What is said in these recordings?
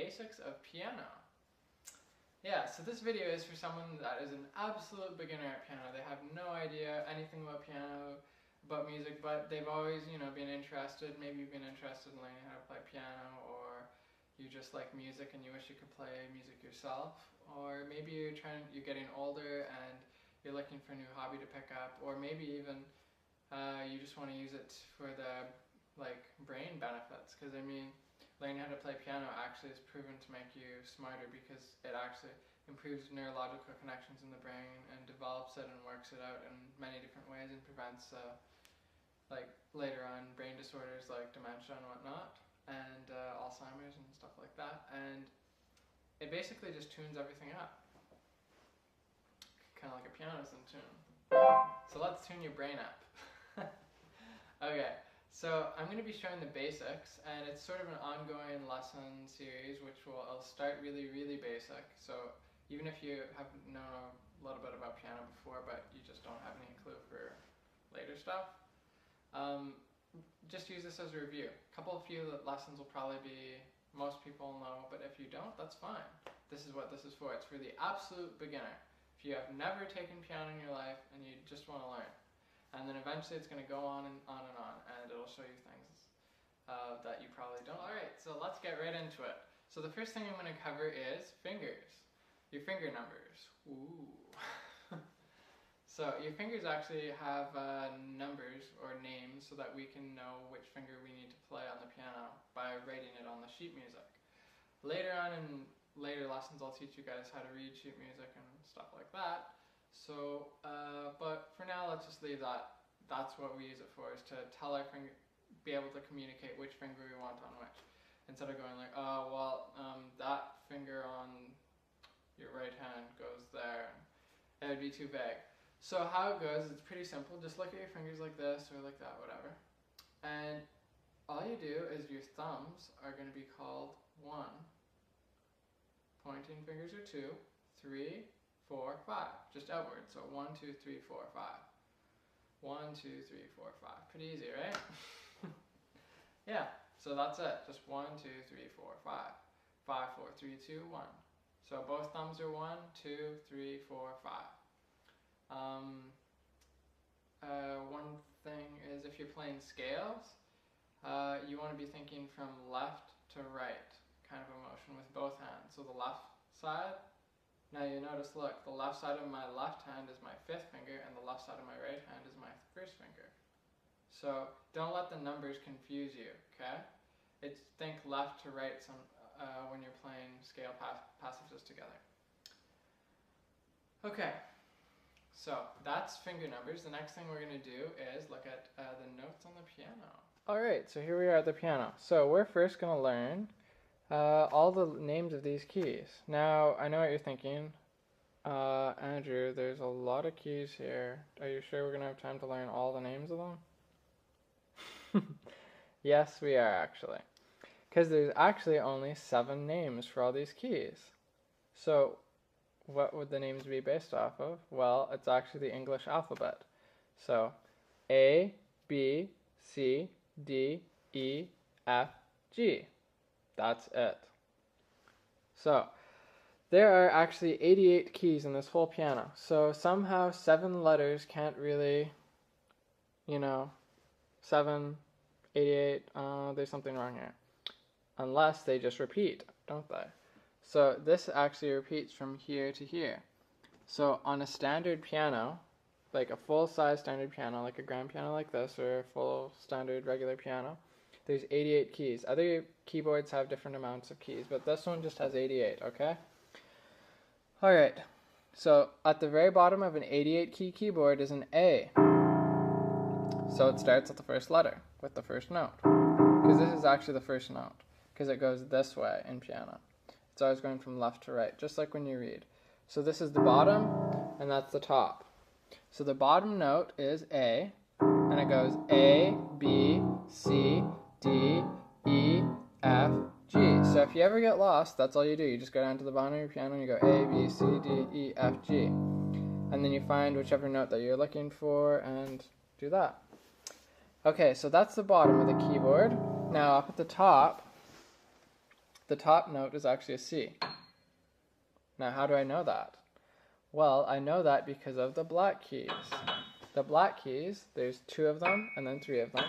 basics of piano. Yeah, so this video is for someone that is an absolute beginner at piano. They have no idea anything about piano, about music, but they've always, been interested. Maybe you've been interested in learning how to play piano, or you just like music and you wish you could play music yourself, or maybe you're getting older and you're looking for a new hobby to pick up, or maybe even you just want to use it for the brain benefits, because learning how to play piano actually is proven to make you smarter, because it actually improves neurological connections in the brain and develops it and works it out in many different ways, and prevents later on brain disorders like dementia and whatnot, and Alzheimer's and stuff like that. And it basically just tunes everything up, kind of like a piano's in tune. So let's tune your brain up. Okay. So I'm going to be showing the basics, and it's sort of an ongoing lesson series, which I'll start really, really basic. So even if you have known a little bit about piano before, but you just don't have any clue for later stuff, just use this as a review. A few lessons will probably be, most people know, but if you don't, that's fine. This is what this is for. It's for the absolute beginner. If you have never taken piano in your life and you just want to learn. And then eventually it's going to go on and on and on, and it'll show you things that you probably don't. Alright, so let's get right into it. So the first thing I'm going to cover is fingers. Your finger numbers. Ooh. So your fingers actually have numbers or names so that we can know which finger we need to play on the piano by writing it on the sheet music. Later on in later lessons I'll teach you guys how to read sheet music and stuff like that. So, but for now, let's just leave that. That's what we use it for, is to tell our finger, be able to communicate which finger we want on which. Instead of going like, oh, well, that finger on your right hand goes there. It would be too vague. So how it goes, it's pretty simple. Just look at your fingers like this or like that, whatever. And all you do is your thumbs are going to be called 1. Pointing fingers are 2, 3, 4, 5, just outward. So 1, 2, 3, 4, 5. 1, 2, 3, 4, 5. Pretty easy, right? Yeah, so that's it. Just 1, 2, 3, 4, 5. 5, 4, 3, 2, 1. So both thumbs are 1, 2, 3, 4, 5. One thing is, if you're playing scales, you want to be thinking from left to right kind of a motion with both hands. So the left side. Now you notice, look, the left side of my left hand is my 5th finger, and the left side of my right hand is my 1st finger. So don't let the numbers confuse you, okay? Think left to right when you're playing scale passages together. Okay, so that's finger numbers. The next thing we're going to do is look at the notes on the piano. Alright, so here we are at the piano. So we're first going to learn all the names of these keys. Now, I know what you're thinking. Andrew, there's a lot of keys here. Are you sure we're going to have time to learn all the names of them? Yes, we are actually. Because there's actually only 7 names for all these keys. So, what would the names be based off of? Well, it's actually the English alphabet. So, A, B, C, D, E, F, G. That's it. So, there are actually 88 keys in this whole piano. So somehow 7 letters can't really, 7, 88, there's something wrong here. Unless they just repeat, don't they? So this actually repeats from here to here. So on a standard piano, like a full-size standard piano, like a grand piano like this, or a full standard regular piano, there's 88 keys. Other keyboards have different amounts of keys, but this one just has 88, okay? Alright, so at the very bottom of an 88 key keyboard is an A. So it starts at the first letter, with the first note. Because this is actually the first note, because it goes this way in piano. It's always going from left to right, just like when you read. So this is the bottom, and that's the top. So the bottom note is A, and it goes A, B, C, D, E, F, G. So if you ever get lost, that's all you do. You just go down to the bottom of your piano and you go A, B, C, D, E, F, G. And then you find whichever note that you're looking for and do that. Okay, so that's the bottom of the keyboard. Now up at the top, the top note is actually a C. Now, how do I know that? Well, I know that because of the black keys. The black keys, there's 2 of them and then 3 of them.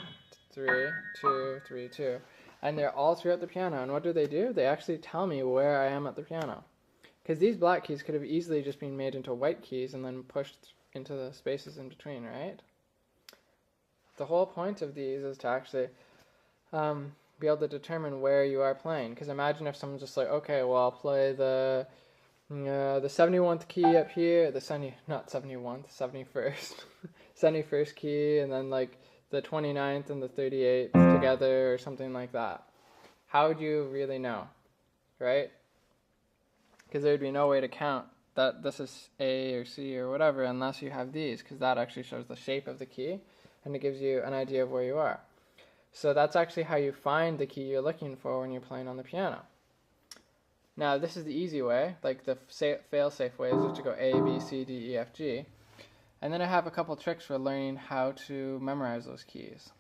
3, 2, 3, 2. And they're all throughout the piano. And what do? They actually tell me where I am at the piano. Because these black keys could have easily just been made into white keys and then pushed into the spaces in between, right? The whole point of these is to actually be able to determine where you are playing. Because imagine if someone's just like, okay, well, I'll play the 71th key up here, not 71th, 71st, 71st key, and then like the 29th and the 38th together or something like that. How would you really know, right? Because there would be no way to count that this is A or C or whatever unless you have these, because that actually shows the shape of the key and it gives you an idea of where you are. So that's actually how you find the key you're looking for when you're playing on the piano. Now, this is the easy way, like the fail-safe way is just to go A, B, C, D, E, F, G. And then I have a couple tricks for learning how to memorize those keys.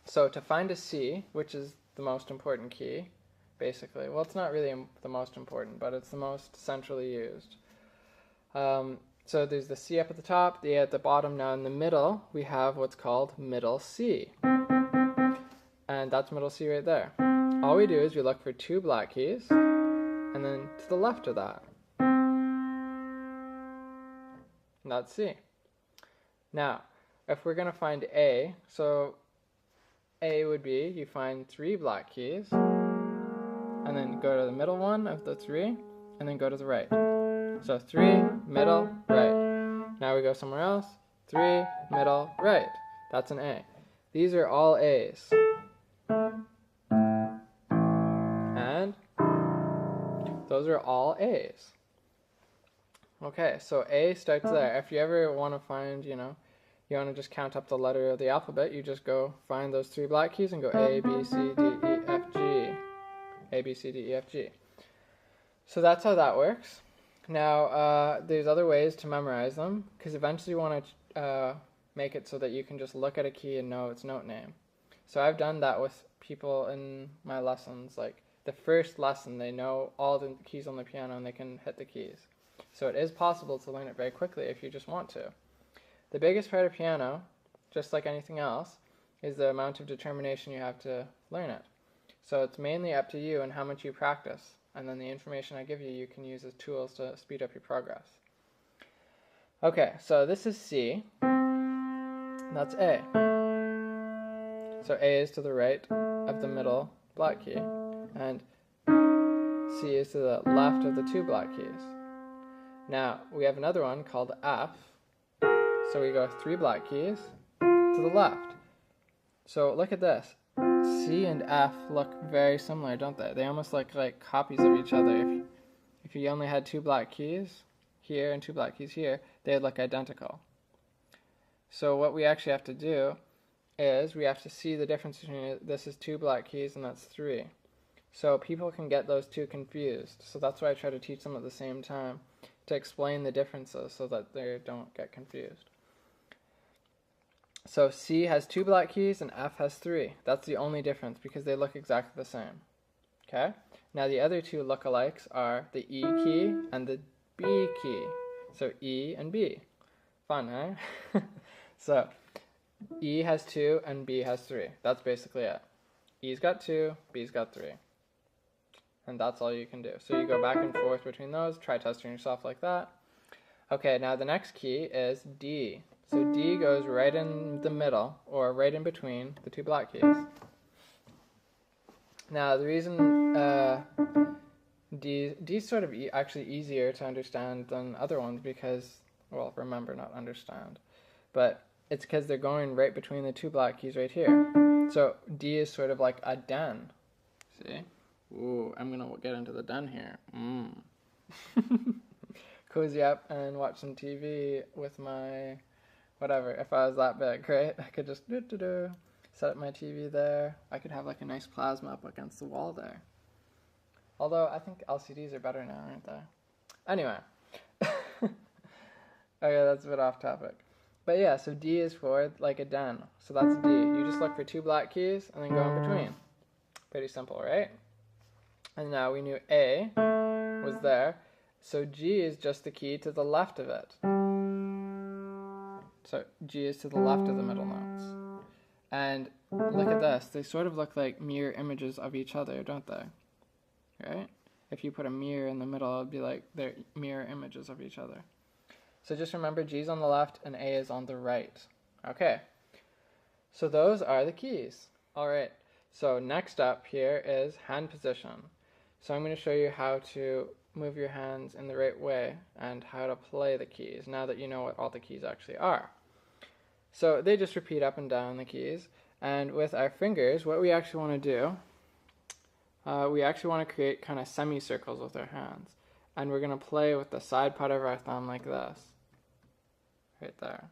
So to find a C, which is the most important key, basically, well, it's not really the most important, but it's the most centrally used. So there's the C up at the top, the A at the bottom. Now in the middle, we have what's called middle C. And that's middle C right there. All we do is we look for 2 black keys, and then to the left of that. And that's C. Now, if we're going to find A, so A would be you find 3 black keys, and then go to the middle one of the 3, and then go to the right. So 3, middle, right. Now we go somewhere else. 3, middle, right. That's an A. These are all A's. And those are all A's. Okay, so A starts there. If you ever want to find, you want to just count up the letter of the alphabet, you just go find those 3 black keys and go A, B, C, D, E, F, G. A, B, C, D, E, F, G. So that's how that works. Now, there's other ways to memorize them, because eventually you want to make it so that you can just look at a key and know its note name. So I've done that with people in my lessons. Like the first lesson, they know all the keys on the piano and they can hit the keys. So it is possible to learn it very quickly if you just want to. The biggest part of piano, just like anything else, is the amount of determination you have to learn it. So it's mainly up to you and how much you practice. And then the information I give you, you can use as tools to speed up your progress. Okay, so this is C. That's A. So A is to the right of the middle black key. And C is to the left of the 2 black keys. Now, we have another one called F. So we go 3 black keys to the left. So look at this. C and F look very similar, don't they? They almost look like copies of each other. If you only had 2 black keys here and 2 black keys here, they'd look identical. So what we actually have to do is we have to see the difference between this is 2 black keys and that's 3. So people can get those 2 confused. So that's why I try to teach them at the same time to explain the differences so that they don't get confused. So C has 2 black keys and F has 3. That's the only difference because they look exactly the same. Okay? Now the other 2 lookalikes are the E key and the B key. So E and B. Fun, eh? So E has 2 and B has 3. That's basically it. E's got 2, B's got 3. And that's all you can do. So you go back and forth between those. Try testing yourself like that. Okay, now the next key is D. So D goes right in the middle, or right in between the 2 black keys. Now the reason D's sort of actually easier to understand than other ones because, well, remember, not understand, but it's because they're going right between the 2 black keys right here. So D is sort of like a den. See? Ooh, I'm gonna get into the den here. Cozy up and watch some TV with my whatever. If I was that big, right? I could just set up my TV there. I could have like a nice plasma up against the wall there. Although I think LCDs are better now, aren't they? Anyway. Okay, that's a bit off topic. But yeah, so D is for like a den. So that's D. You just look for 2 black keys and then go in between. Pretty simple, right? And now we knew A was there, so G is just the key to the left of it. So G is to the left of the middle notes. And look at this. They sort of look like mirror images of each other, don't they? Right? If you put a mirror in the middle, it would be like they're mirror images of each other. So just remember, G's on the left and A is on the right. Okay. So those are the keys. All right. So next up here is hand position. So I'm going to show you how to move your hands in the right way and how to play the keys now that you know what all the keys actually are. So they just repeat up and down the keys. And with our fingers, what we actually want to do, we actually want to create kind of semicircles with our hands. And we're going to play with the side part of our thumb like this. Right there.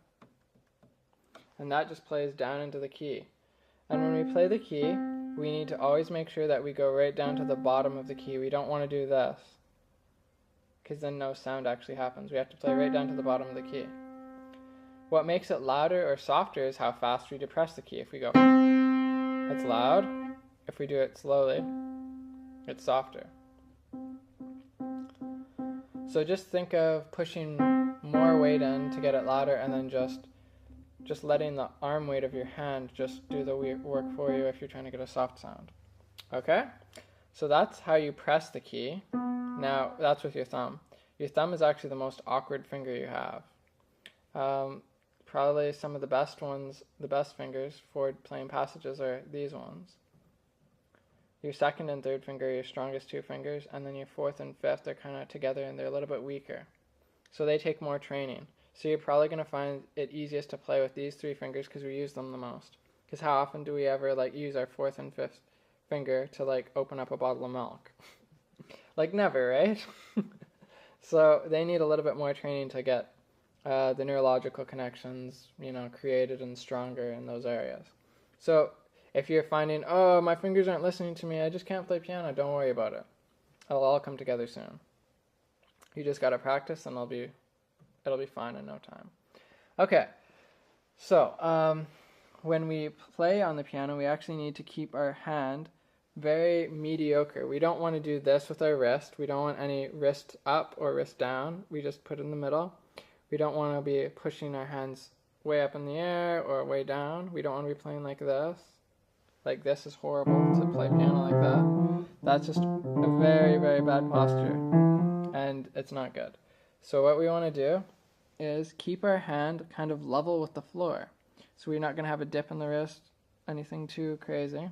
And that just plays down into the key. And when we play the key, we need to always make sure that we go right down to the bottom of the key. We don't want to do this, because then no sound actually happens. We have to play right down to the bottom of the key. What makes it louder or softer is how fast we depress the key. If we go, it's loud. If we do it slowly, it's softer. So just think of pushing more weight in to get it louder, and then just letting the arm weight of your hand just do the work for you if you're trying to get a soft sound. Okay? So that's how you press the key. Now, that's with your thumb. Your thumb is actually the most awkward finger you have. Probably some of the best ones, the best fingers for playing passages are these ones. Your second and third finger are your strongest two fingers, and then your fourth and fifth are kind of together and they're a little bit weaker. So they take more training. So you're probably going to find it easiest to play with these three fingers because we use them the most. Because how often do we ever use our fourth and fifth finger to open up a bottle of milk? Never, right? So they need a little bit more training to get the neurological connections, created and stronger in those areas. So if you're finding, oh, my fingers aren't listening to me, I just can't play piano, don't worry about it. It'll all come together soon. You just got to practice and it'll be fine in no time. Okay, so when we play on the piano, we actually need to keep our hand very mediocre. We don't want to do this with our wrist. We don't want any wrist up or wrist down. We just put it in the middle. We don't want to be pushing our hands way up in the air or way down. We don't want to be playing like this. Like this is horrible to play piano like that. That's just a very, very bad posture, and it's not good. So what we want to do is keep our hand kind of level with the floor. So we're not going to have a dip in the wrist, anything too crazy.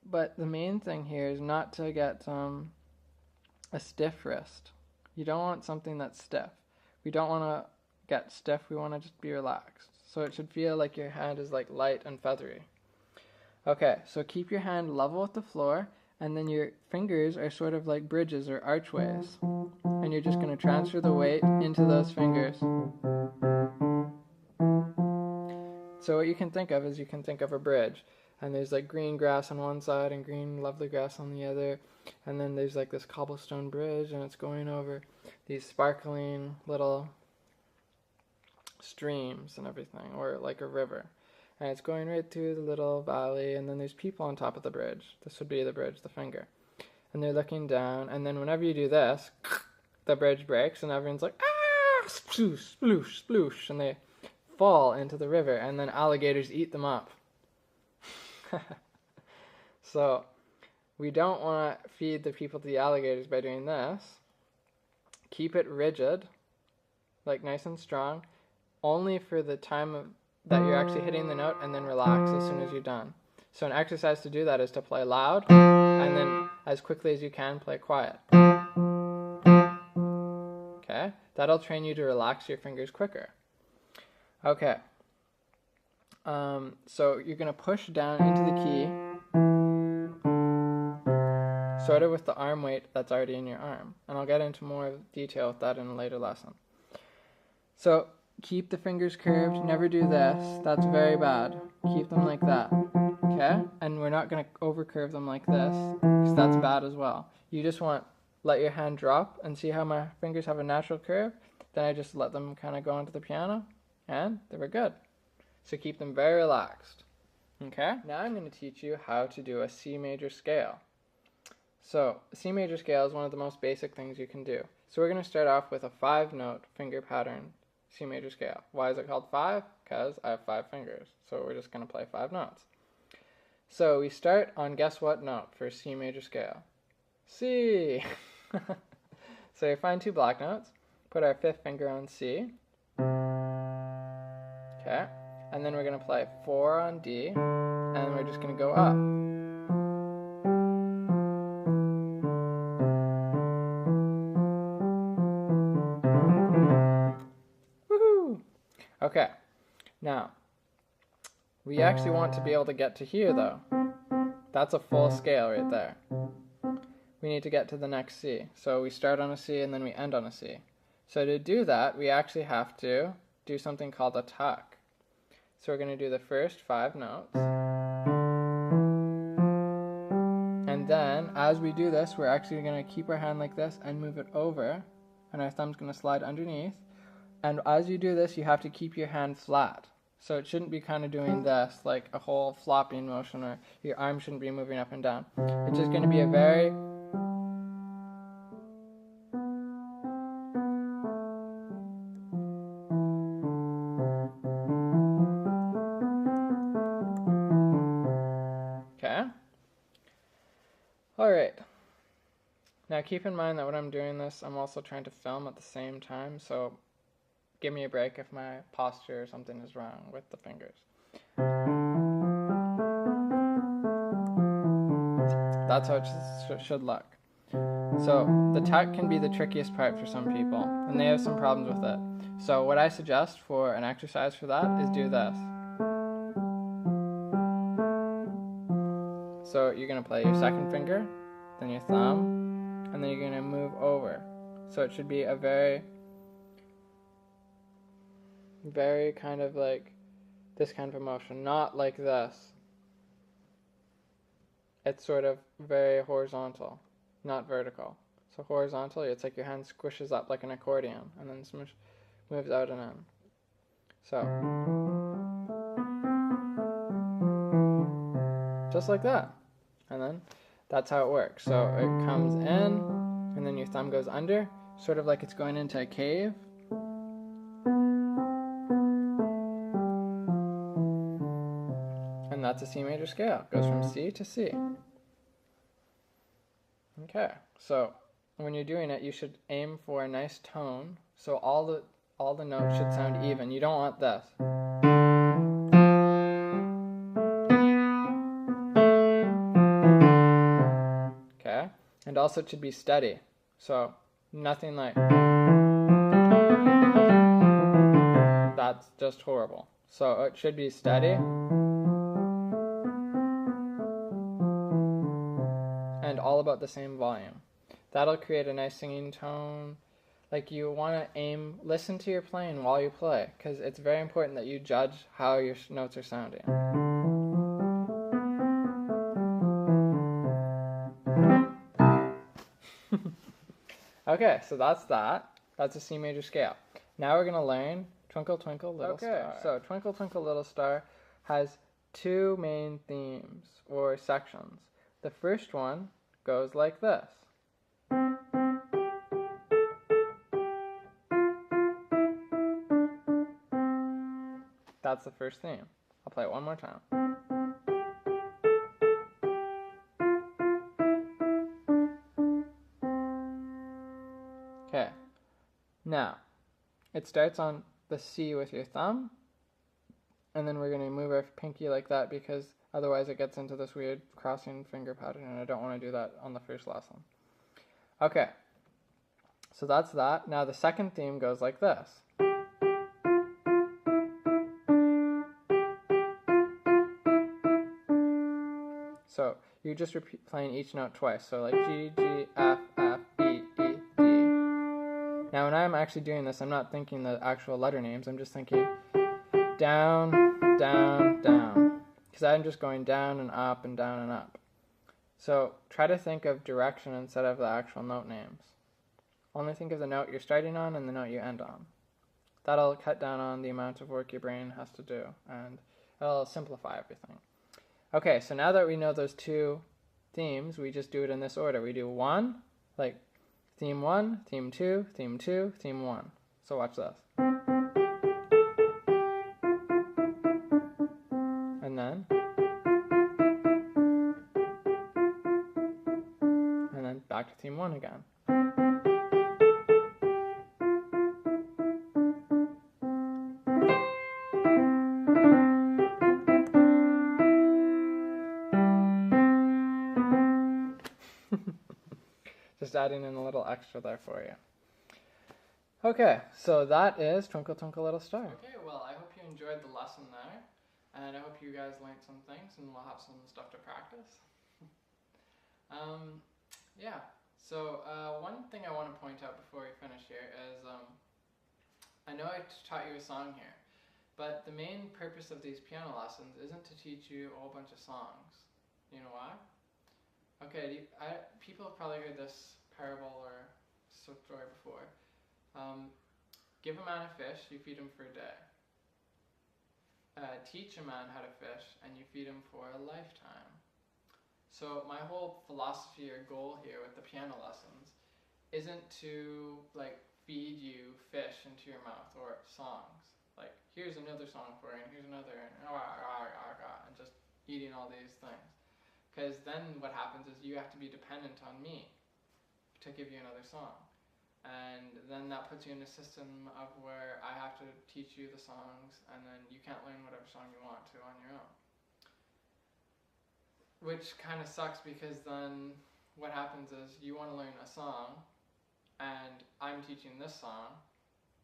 But the main thing here is not to get a stiff wrist. You don't want something that's stiff. We don't want to get stiff, we want to just be relaxed. So it should feel like your hand is light and feathery. Okay, so keep your hand level with the floor, and then your fingers are sort of like bridges or archways. And you're just going to transfer the weight into those fingers. So what you can think of is you can think of a bridge. And there's green grass on one side and green lovely grass on the other. And then there's this cobblestone bridge, and it's going over these sparkling little streams and everything, or like a river. And it's going right through the little valley, and then there's people on top of the bridge. This would be the bridge, the finger. And they're looking down, and then whenever you do this, the bridge breaks, and everyone's like, ah, sploosh, sploosh, sploosh, and they fall into the river, and then alligators eat them up. So we don't want to feed the people to the alligators by doing this. Keep it rigid, nice and strong, only for the time that you're actually hitting the note, and then relax as soon as you're done. So an exercise to do that is to play loud, and then as quickly as you can, play quiet. Okay? That'll train you to relax your fingers quicker. Okay. So you're going to push down into the key, sort of with the arm weight that's already in your arm. And I'll get into more detail with that in a later lesson. So keep the fingers curved. Never do this. That's very bad. Keep them like that. Okay? And we're not going to overcurve them like this, because that's bad as well. You just let your hand drop and see how my fingers have a natural curve. Then I just let them kind of go onto the piano, and they were good. So keep them very relaxed. Okay? Now I'm going to teach you how to do a C major scale. So C major scale is one of the most basic things you can do. So we're going to start off with a 5-note finger pattern C major scale. Why is it called 5? Because I have 5 fingers. So we're just going to play 5 notes. So we start on guess what note for C major scale? C! So we find 2 black notes, put our 5th finger on C. Okay. And then we're going to play 4 on D, and we're just going to go up. Okay, now, we actually want to be able to get to here, though. That's a full scale right there. We need to get to the next C. So we start on a C and then we end on a C. So to do that, we actually have to do something called a tuck. So we're going to do the first 5 notes. And then, as we do this, we're actually going to keep our hand like this and move it over. And our thumb's going to slide underneath. And as you do this, you have to keep your hand flat. So it shouldn't be kind of doing this, like a whole flopping motion, or your arm shouldn't be moving up and down. It's just going to be a very... Okay. Alright. Now keep in mind that when I'm doing this, I'm also trying to film at the same time, so give me a break if my posture or something is wrong with the fingers. That's how it should look. So the tuck can be the trickiest part for some people, and they have some problems with it. So what I suggest for an exercise for that is do this. So you're going to play your 2nd finger, then your thumb, and then you're going to move over. So it should be a very kind of like this kind of motion, not like this. It's sort of very horizontal, not vertical. So horizontal, it's like your hand squishes up like an accordion and then moves out and in. So, just like that. And then that's how it works. So it comes in, and then your thumb goes under, sort of like it's going into a cave. And that's a C major scale. It goes from C to C. Okay, so when you're doing it, you should aim for a nice tone, so all the notes should sound even. You don't want this. Okay, and also it should be steady. So nothing like that's just horrible. So it should be steady. And all about the same volume. That'll create a nice singing tone. Like you want to listen to your playing while you play, because it's very important that you judge how your notes are sounding. Okay, so that's that. That's a C major scale. Now we're going to learn Twinkle Twinkle Little Star. Okay, so Twinkle Twinkle Little Star has 2 main themes or sections. The first one goes like this. That's the first theme. I'll play it one more time. Okay. Now, it starts on the C with your thumb, and then we're going to move our pinky like that because otherwise it gets into this weird crossing finger pattern, and I don't want to do that on the first lesson. Okay, so that's that. Now the second theme goes like this. So you're just playing each note twice, so like G, G, F, F, E, E, D. Now when I'm actually doing this, I'm not thinking the actual letter names, I'm just thinking down, down, down. Because I'm just going down and up and down and up. So try to think of direction instead of the actual note names. Only think of the note you're starting on and the note you end on. That'll cut down on the amount of work your brain has to do, and it'll simplify everything. Okay, so now that we know those 2 themes, we just do it in this order. We do 1, like theme 1, theme 2, theme 2, theme 1. So watch this. And then back to theme 1 again. Just adding in a little extra there for you. Okay, so that is Twinkle Twinkle Little Star. Okay, well, I hope you enjoyed the lesson there, and I hope you guys learned some things, and we'll have some stuff to practice. Yeah, so one thing I want to point out before we finish here is, I know I taught you a song here, but the main purpose of these piano lessons isn't to teach you a whole bunch of songs. You know why? Okay, people have probably heard this parable or story before. Give a man a fish, you feed him for a day. Teach a man how to fish, and you feed him for a lifetime. So my whole philosophy or goal here with the piano lessons isn't to like feed you fish into your mouth or songs. Like, here's another song for you, and here's another, and just eating all these things. Because then what happens is you have to be dependent on me to give you another song. And then that puts you in a system of where I have to teach you the songs, and then you can't learn whatever song you want to on your own. Which kind of sucks, because then what happens is you want to learn a song, and I'm teaching this song.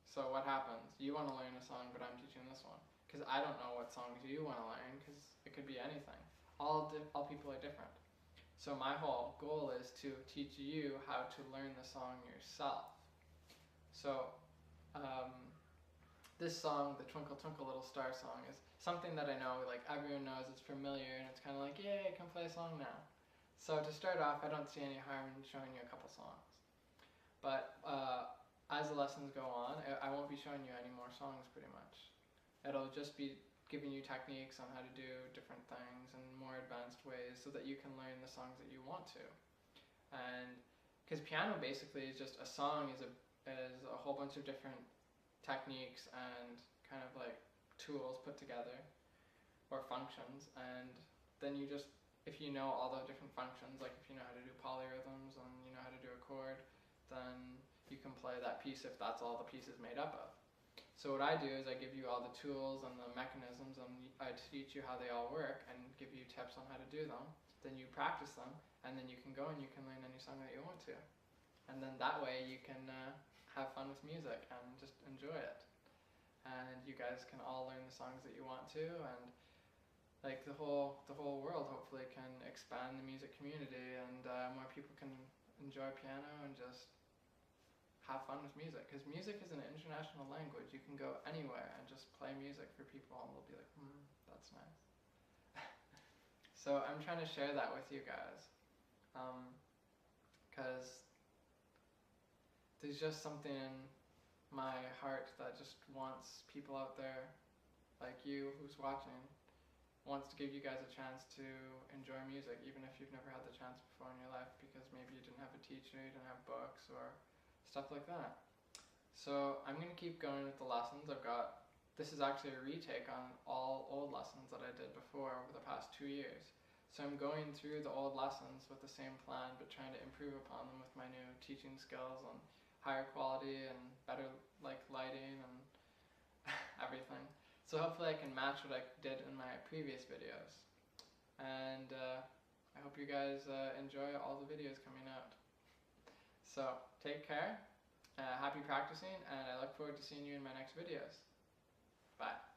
So what happens? You want to learn a song, but I'm teaching this one. Because I don't know what songs you want to learn, because it could be anything. All people are different. So my whole goal is to teach you how to learn the song yourself. So this song, the Twinkle Twinkle Little Star song, is something that I know like everyone knows, it's familiar, and it's kind of like, yay, I can play a song now. So to start off, I don't see any harm in showing you a couple songs. But as the lessons go on, I won't be showing you any more songs pretty much. It'll just be giving you techniques on how to do different things in more advanced ways so that you can learn the songs that you want to. And because piano basically is just a song is a whole bunch of different techniques and kind of like tools put together, or functions, and then you just, if you know all the different functions, like if you know how to do polyrhythms and you know how to do a chord, then you can play that piece if that's all the piece is made up of. So what I do is I give you all the tools and the mechanisms, and I teach you how they all work and give you tips on how to do them. Then you practice them, and then you can go and you can learn any song that you want to. And then that way you can have fun with music and just enjoy it. And you guys can all learn the songs that you want to, and like the whole world hopefully can expand the music community, and more people can enjoy piano and just have fun with music. Because music is an international language. You can go anywhere and just play music for people, and they'll be like, that's nice. So I'm trying to share that with you guys, because there's just something in my heart that just wants people out there like you who's watching, wants to give you guys a chance to enjoy music, even if you've never had the chance before in your life, because maybe you didn't have a teacher, you didn't have books or stuff like that. So I'm going to keep going with the lessons. This is actually a retake on all old lessons that I did before over the past 2 years. So I'm going through the old lessons with the same plan, but trying to improve upon them with my new teaching skills and higher quality and better like lighting and everything. So hopefully I can match what I did in my previous videos. And I hope you guys enjoy all the videos coming out. So take care, happy practicing, and I look forward to seeing you in my next videos. Bye.